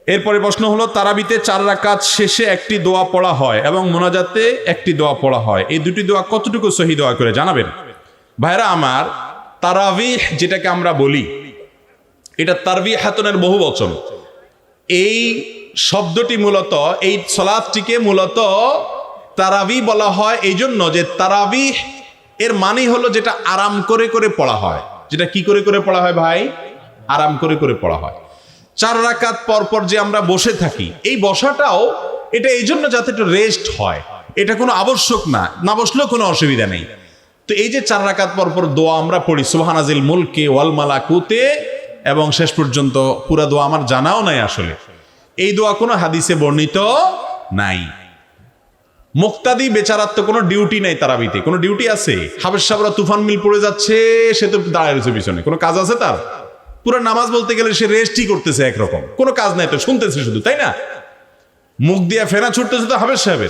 এরপরে প্রশ্ন হলো, তারাবিতে 4 রাকাত শেষে একটি দোয়া পড়া হয় এবং মোনাজাতে একটি দোয়া পড়া হয়, এই দুটি দোয়া কতটুকু সহি দোয়া করে জানাবেন? ভাইরা আমার, তারাবিহ যেটাকে আমরা বলি, এটা তারবিহাতুনের বহু বচন। এই শব্দটি মূলত, এই সালাতটিকে মূলত তারাবি বলা হয় এই জন্য যে তারাবিহ এর মানে হলো যেটা আরাম করে করে পড়া হয়। যেটা কি করে করে পড়া হয় ভাই? আরাম করে করে পড়া হয়। 4 রাকাত পর পর যে আমরা বসে থাকি, এই বসাটাও এটা এই জন্য যাতে একটু রেস্ট হয়, এটা কোনো আবশ্যক না, না বসলেও কোনো অসুবিধা নেই। তো এই যে 4 রাকাত পর পর দোয়া আমরা পড়ি, সুবহানাজিল মুলকে ওয়াল মালাকুতে, এবং শেষ পর্যন্ত পুরা দোয়া আমার জানাও নাই আসলে, এই দোয়া কোনো হাদিসে বর্ণিত নাই। মুক্তাদি বেচারার তো কোনো ডিউটি নাই, তারাবিতে কোনো ডিউটি আছে? হাবেশ সাহেবরা তুফান মিল পড়ে যাচ্ছে, সে তো দাঁড়ায় রয়েছে পিছনে, কোনো কাজ আছে তার? পুরো নামাজ বলতে গেলে সে রেস্টই করতেছে একরকম, কোনো কাজ নাই তো, শুনতেছে শুধু, তাই না? মুখ দিয়ে ফেনা ছুটতেছে তো হাবেশ সাহেবের।